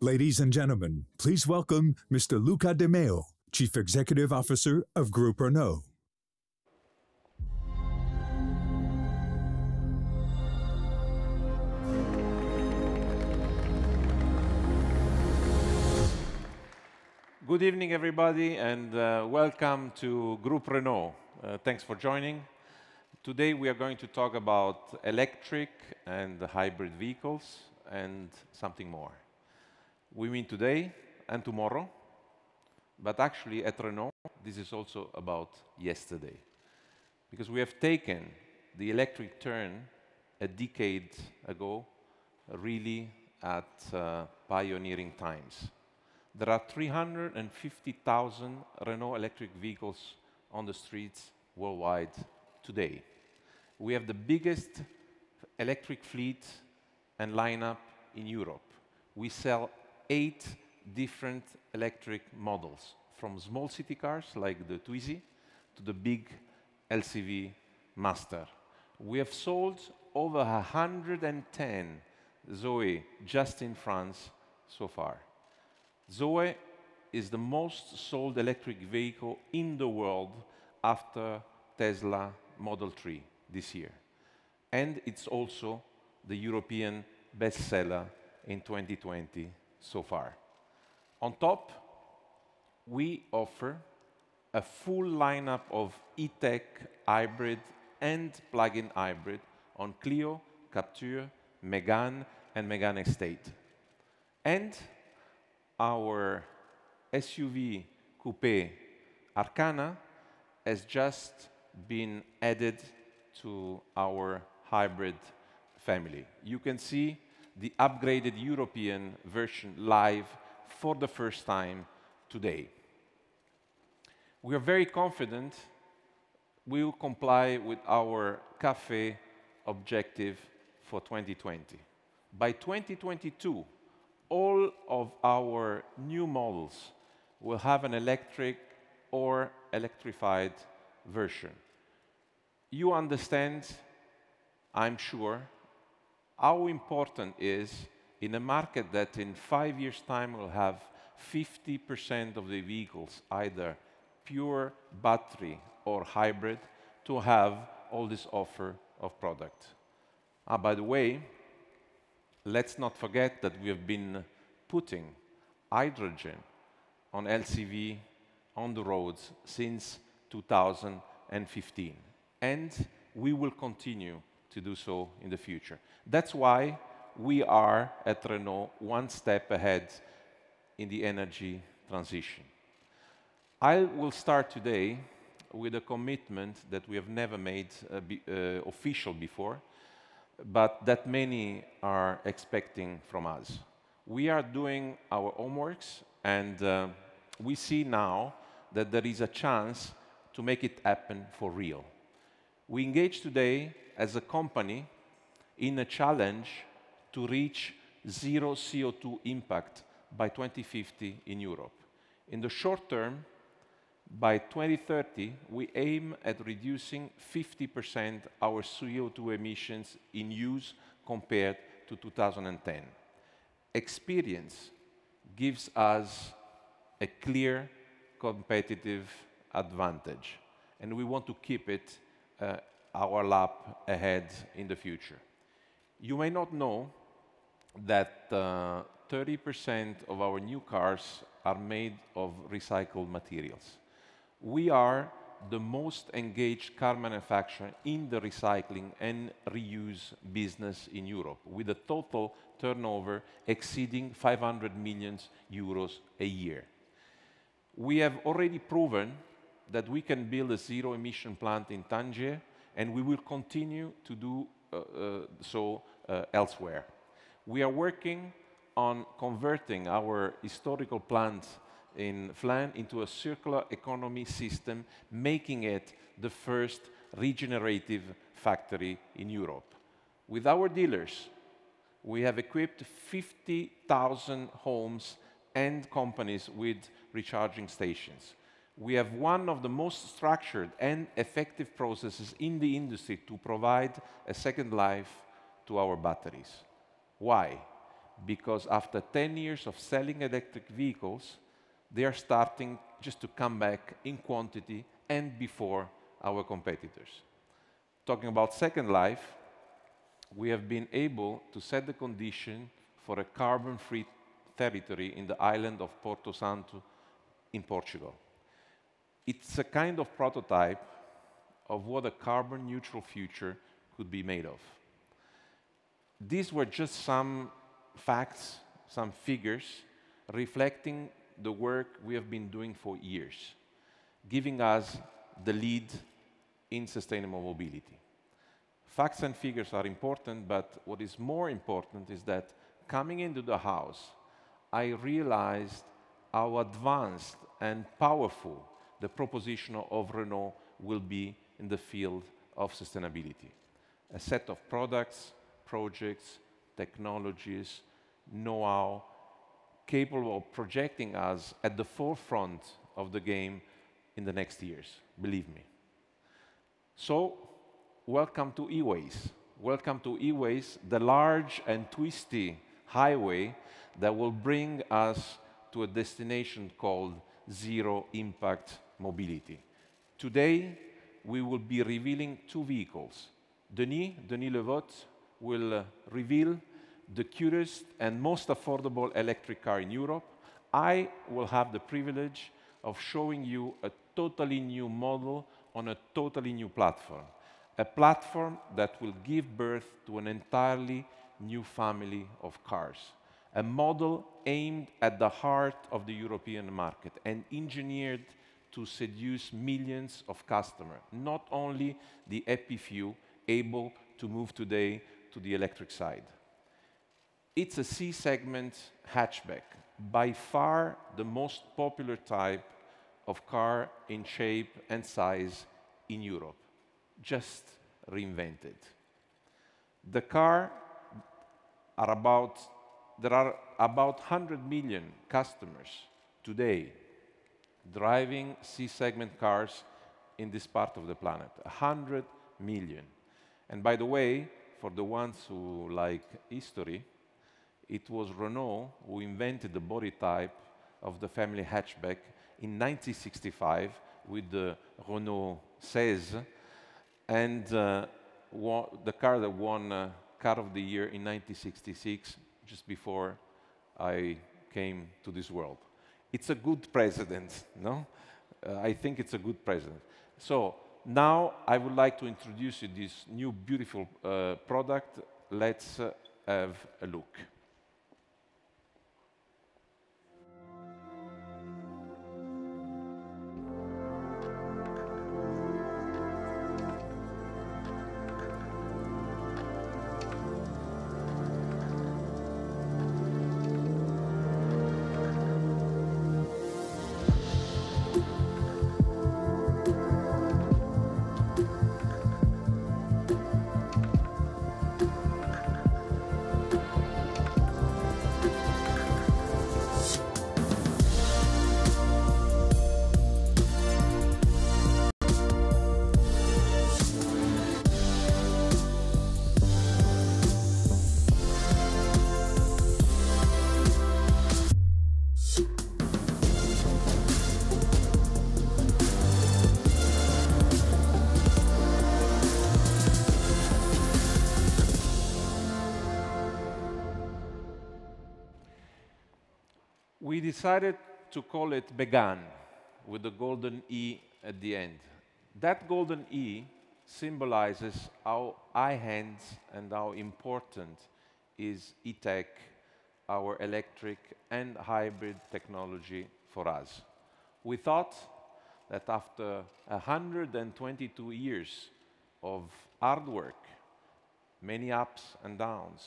Ladies and gentlemen, please welcome Mr. Luca De Meo, Chief Executive Officer of Groupe Renault. Good evening, everybody, and welcome to Groupe Renault. Thanks for joining. Today we are going to talk about electric and hybrid vehicles and something more. We mean today and tomorrow, but actually at Renault, this is also about yesterday. Because we have taken the electric turn a decade ago, really at pioneering times. There are 350,000 Renault electric vehicles on the streets worldwide today. We have the biggest electric fleet and lineup in Europe. We sell 8 different electric models, from small city cars like the Twizy to the big LCV Master. We have sold over 110 Zoe just in France so far. Zoe is the most sold electric vehicle in the world after Tesla Model 3 this year. And it's also the European bestseller in 2020 so far. On top, we offer a full lineup of e-tech, hybrid and plug-in hybrid on Clio, Captur, Megane and Megane Estate. And our SUV coupe Arkana has just been added to our hybrid family. You can see the upgraded European version live for the first time today. We are very confident we will comply with our CAFE objective for 2020. By 2022, all of our new models will have an electric or electrified version. You understand, I'm sure, how important is in a market that in 5 years' time will have 50% of the vehicles either pure battery or hybrid to have all this offer of product. By the way, let's not forget that we have been putting hydrogen on LCV on the roads since 2015, and we will continue to do so in the future. That's why we are at Renault one step ahead in the energy transition. I will start today with a commitment that we have never made official before, but that many are expecting from us. We are doing our homeworks, and we see now that there is a chance to make it happen for real. We engage today as a company in a challenge to reach zero CO2 impact by 2050 in Europe. In the short term, by 2030, we aim at reducing 50% our CO2 emissions in use compared to 2010. Experience gives us a clear competitive advantage, and we want to keep it our lap ahead in the future. You may not know that 30% of our new cars are made of recycled materials. We are the most engaged car manufacturer in the recycling and reuse business in Europe, with a total turnover exceeding 500 million euros a year. We have already proven that we can build a zero-emission plant in Tangier, and we will continue to do so elsewhere. We are working on converting our historical plant in Flaine into a circular economy system, making it the first regenerative factory in Europe. With our dealers, we have equipped 50,000 homes and companies with recharging stations. We have one of the most structured and effective processes in the industry to provide a second life to our batteries. Why? because after 10 years of selling electric vehicles, they are starting just to come back in quantity and before our competitors. Talking about Second Life, we have been able to set the condition for a carbon-free territory in the island of Porto Santo in Portugal. It's a kind of prototype of what a carbon-neutral future could be made of. These were just some facts, some figures, reflecting the work we have been doing for years, giving us the lead in sustainable mobility. Facts and figures are important, but what is more important is that coming into the house, I realized how advanced and powerful the proposition of Renault will be in the field of sustainability. A set of products, projects, technologies, know-how, capable of projecting us at the forefront of the game in the next years, believe me. So, welcome to E-Ways. Welcome to E-Ways, the large and twisty highway that will bring us to a destination called Zero Impact Mobility. Today, we will be revealing two vehicles. Denis Le Vot, will reveal the cutest and most affordable electric car in Europe. I will have the privilege of showing you a totally new model on a totally new platform. A platform that will give birth to an entirely new family of cars. A model aimed at the heart of the European market and engineered to seduce millions of customers, not only the happy few able to move today to the electric side. It's a C-segment hatchback, by far the most popular type of car in shape and size in Europe, just reinvented. The car there are about 100 million customers today driving C-segment cars in this part of the planet, 100 million. And by the way, for the ones who like history, it was Renault who invented the body type of the family hatchback in 1965 with the Renault 16, and the car that won Car of the Year in 1966, just before I came to this world. It's a good precedent, no? I think it's a good precedent. So now I would like to introduce you this new beautiful product. Let's have a look. We decided to call it Mégane, with the golden E at the end. That golden E symbolizes how high-end and how important is e-tech, our electric and hybrid technology for us. We thought that after 122 years of hard work, many ups and downs,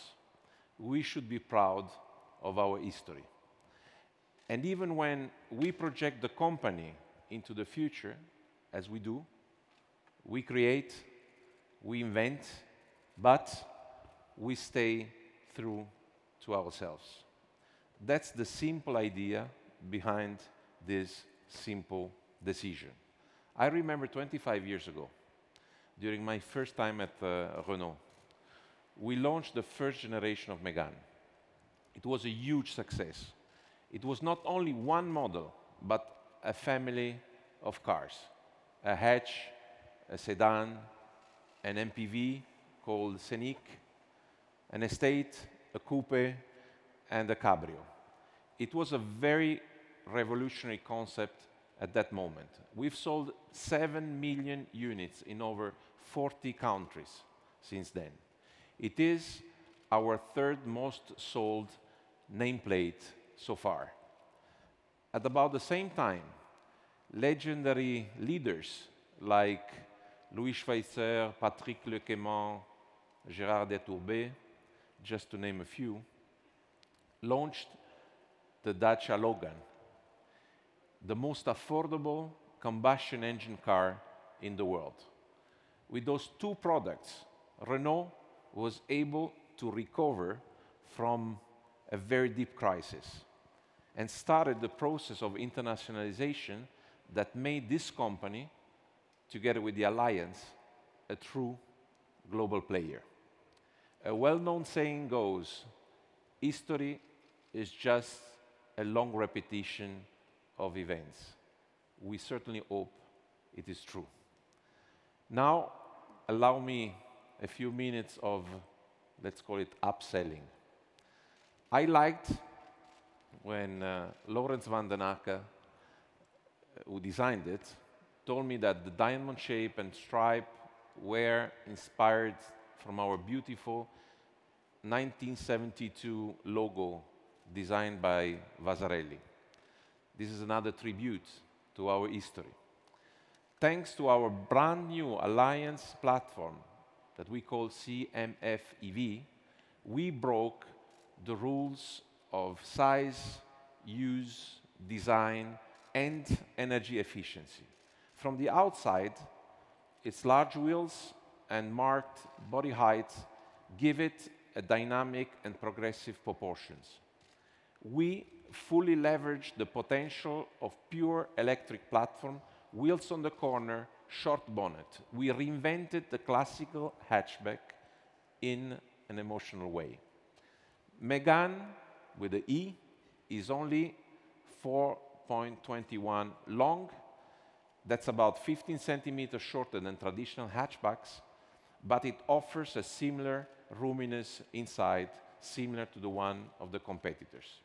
we should be proud of our history. And even when we project the company into the future, as we do, we create, we invent, but we stay true to ourselves. That's the simple idea behind this simple decision. I remember 25 years ago, during my first time at Renault, we launched the first generation of Mégane. It was a huge success. It was not only one model, but a family of cars. A hatch, a sedan, an MPV called Scenic, an estate, a coupe, and a cabrio. It was a very revolutionary concept at that moment. We've sold 7 million units in over 40 countries since then. It is our third most sold nameplate so far. At about the same time, legendary leaders like Louis Schweitzer, Patrick Lequément, Gérard Détourbet, just to name a few, launched the Dacia Logan, the most affordable combustion engine car in the world. With those two products, Renault was able to recover from a very deep crisis and started the process of internationalization that made this company, together with the Alliance, a true global player. A well-known saying goes, history is just a long repetition of events. We certainly hope it is true. Now, allow me a few minutes of, let's call it, upselling. I liked when Laurens van den Acker, who designed it, told me that the diamond shape and stripe were inspired from our beautiful 1972 logo designed by Vasarely. This is another tribute to our history. Thanks to our brand new Alliance platform that we call CMF-EV, we broke the rules of size, use, design, and energy efficiency. From the outside, its large wheels and marked body height give it a dynamic and progressive proportions. We fully leverage the potential of pure electric platform, wheels on the corner, short bonnet. We reinvented the classical hatchback in an emotional way. Megane, with the E, is only 4.21 long. That's about 15 centimeters shorter than traditional hatchbacks, but it offers a similar roominess inside, similar to the one of the competitors.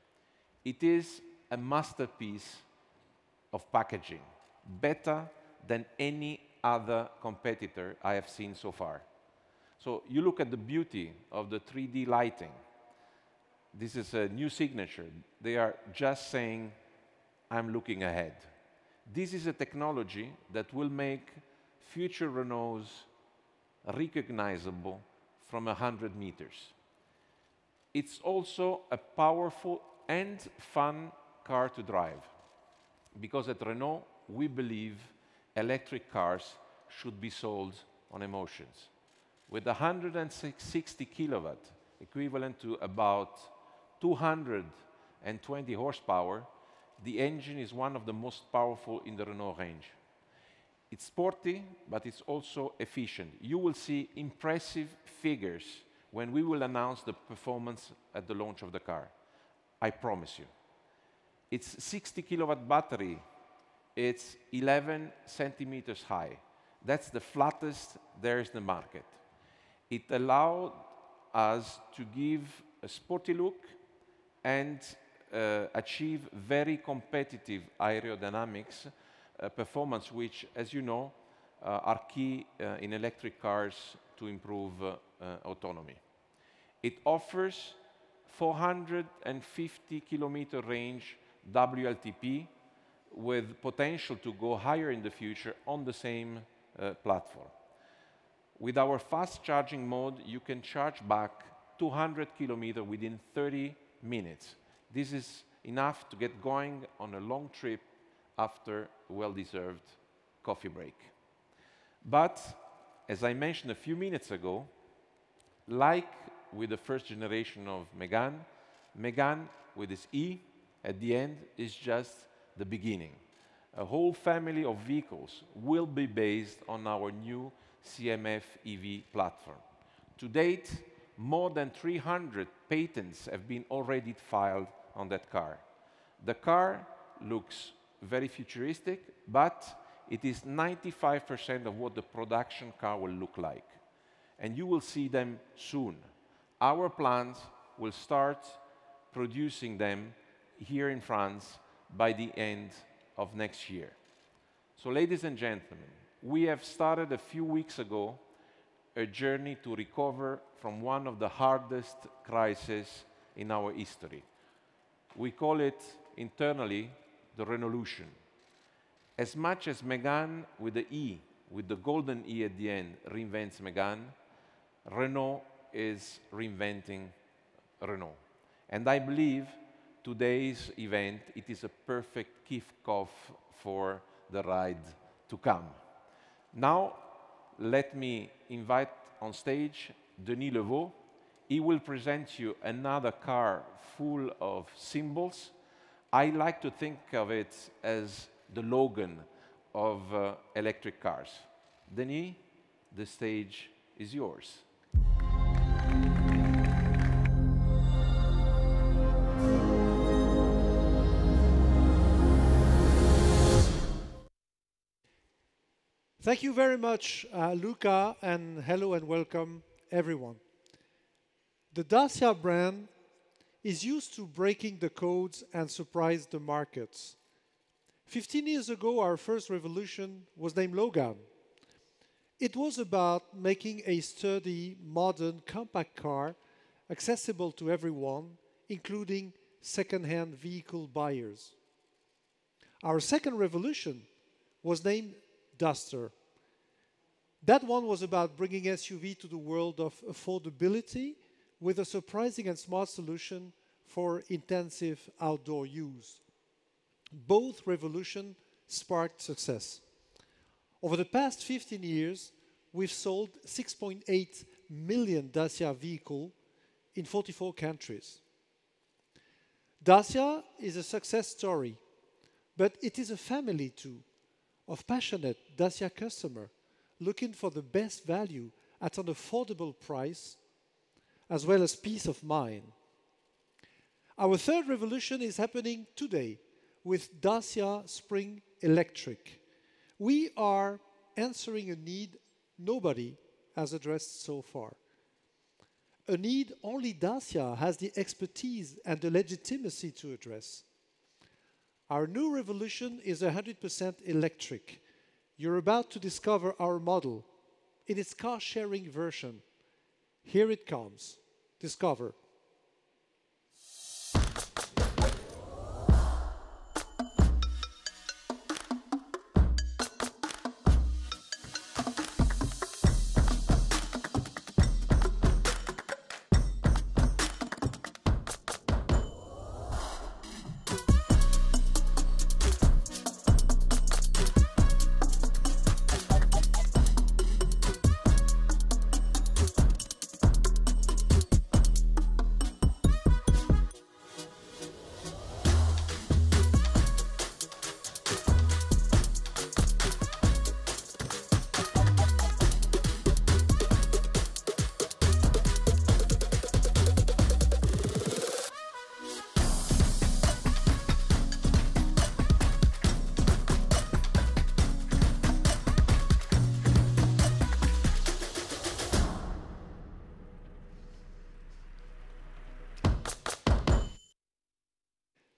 It is a masterpiece of packaging, better than any other competitor I have seen so far. So you look at the beauty of the 3D lighting. This is a new signature. They are just saying, I'm looking ahead. This is a technology that will make future Renaults recognizable from 100 meters. It's also a powerful and fun car to drive, because at Renault, we believe electric cars should be sold on emotions. With 160 kilowatt, equivalent to about 220 horsepower, the engine is one of the most powerful in the Renault range. It's sporty, but it's also efficient. You will see impressive figures when we will announce the performance at the launch of the car. I promise you. Its 60 kilowatt battery, it's 11 centimeters high. That's the flattest there is in the market. It allowed us to give a sporty look and achieve very competitive aerodynamics performance, which, as you know, are key in electric cars to improve autonomy. It offers 450 kilometer range WLTP with potential to go higher in the future on the same platform. With our fast charging mode, you can charge back 200 kilometers within 30 minutes. This is enough to get going on a long trip after a well-deserved coffee break. But, as I mentioned a few minutes ago, like with the first generation of Megane, Megane with its E at the end is just the beginning. A whole family of vehicles will be based on our new CMF-EV platform. To date, More than 300 patents have been already filed on that car. The car looks very futuristic, but it is 95% of what the production car will look like. And you will see them soon. Our plants will start producing them here in France by the end of next year. So, ladies and gentlemen, we have started a few weeks ago a journey to recover from one of the hardest crises in our history. We call it internally the Renaulution. As much as Mégane with the E, with the golden E at the end, reinvents Mégane, Renault is reinventing Renault. And I believe today's event, it is a perfect kickoff for the ride to come. Now, let me invite on stage Denis Levaux. He will present you another car full of symbols. I like to think of it as the Logan of electric cars. Denis, the stage is yours. Thank you very much, Luca, and hello and welcome, everyone. The Dacia brand is used to breaking the codes and surprise the markets. 15 years ago, our first revolution was named Logan. It was about making a sturdy, modern, compact car accessible to everyone, including second-hand vehicle buyers. Our second revolution was named Duster. That one was about bringing SUV to the world of affordability with a surprising and smart solution for intensive outdoor use. Both revolutions sparked success. Over the past 15 years, we've sold 6.8 million Dacia vehicles in 44 countries. Dacia is a success story, but it is a family too, of passionate Dacia customers looking for the best value at an affordable price, as well as peace of mind. Our third revolution is happening today with Dacia Spring Electric. We are answering a need nobody has addressed so far. A need only Dacia has the expertise and the legitimacy to address. Our new revolution is 100% electric. You're about to discover our model in its car-sharing version. Here it comes. Discover.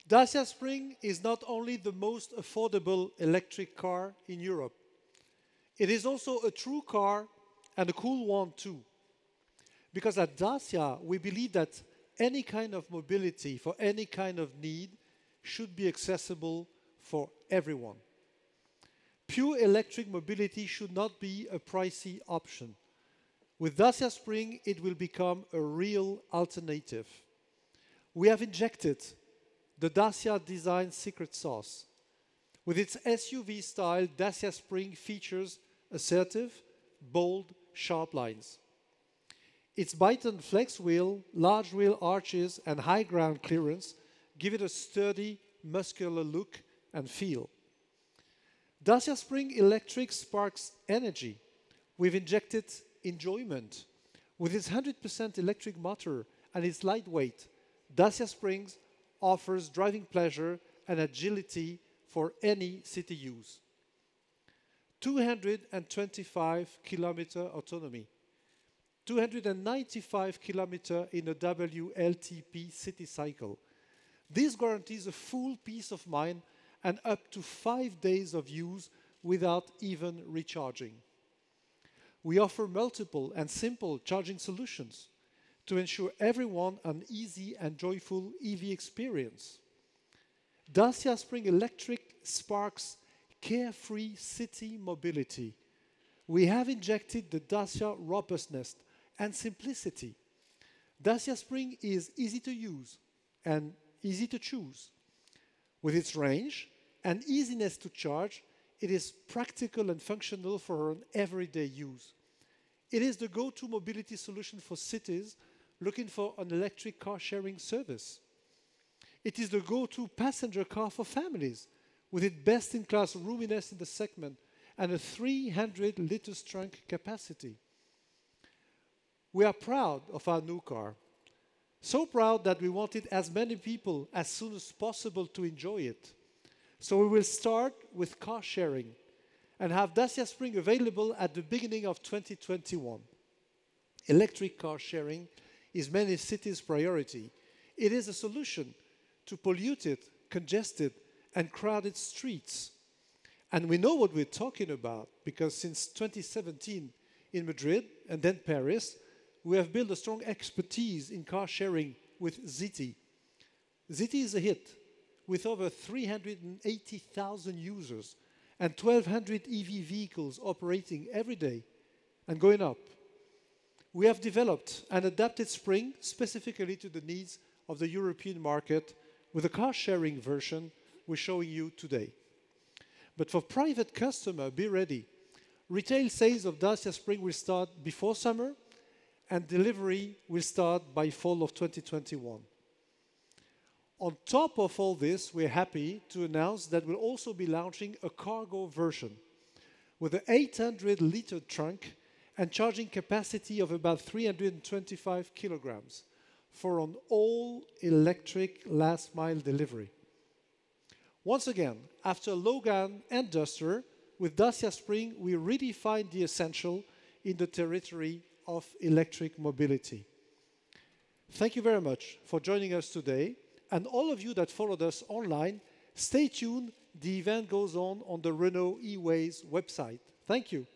Dacia Spring is not only the most affordable electric car in Europe, it is also a true car and a cool one too. Because at Dacia, we believe that any kind of mobility for any kind of need should be accessible for everyone. Pure electric mobility should not be a pricey option. With Dacia Spring, it will become a real alternative. We have injected the Dacia design secret sauce. With its SUV style, Dacia Spring features assertive, bold, sharp lines. Its Byton flex wheel, large wheel arches, and high ground clearance give it a sturdy, muscular look and feel. Dacia Spring Electric sparks energy. We've injected enjoyment. With its 100% electric motor and its lightweight, Dacia Springs offers driving pleasure and agility for any city use. 225 kilometer autonomy, 295 kilometer in a WLTP city cycle. This guarantees a full peace of mind and up to 5 days of use without even recharging. We offer multiple and simple charging solutions to ensure everyone an easy and joyful EV experience. Dacia Spring Electric sparks carefree city mobility. We have injected the Dacia robustness and simplicity. Dacia Spring is easy to use and easy to choose. With its range and easiness to charge, it is practical and functional for an everyday use. It is the go-to mobility solution for cities looking for an electric car sharing service. It is the go-to passenger car for families with its best-in-class roominess in the segment and a 300 liters trunk capacity. We are proud of our new car. So proud that we wanted as many people as soon as possible to enjoy it. So we will start with car sharing and have Dacia Spring available at the beginning of 2021. Electric car sharing is many cities' priority. It is a solution to polluted, congested, and crowded streets. And we know what we're talking about because since 2017 in Madrid and then Paris, we have built a strong expertise in car sharing with Zity. Zity is a hit with over 380,000 users and 1,200 EV vehicles operating every day and going up. We have developed an adapted Spring specifically to the needs of the European market with a car-sharing version we're showing you today. But for private customer, be ready. Retail sales of Dacia Spring will start before summer and delivery will start by fall of 2021. On top of all this, we're happy to announce that we'll also be launching a cargo version with an 800-liter trunk and charging capacity of about 325 kilograms for an all-electric last-mile delivery. Once again, after Logan and Duster, with Dacia Spring, we redefine the essential in the territory of electric mobility. Thank you very much for joining us today. And all of you that followed us online, stay tuned. The event goes on the Renault eWays website. Thank you.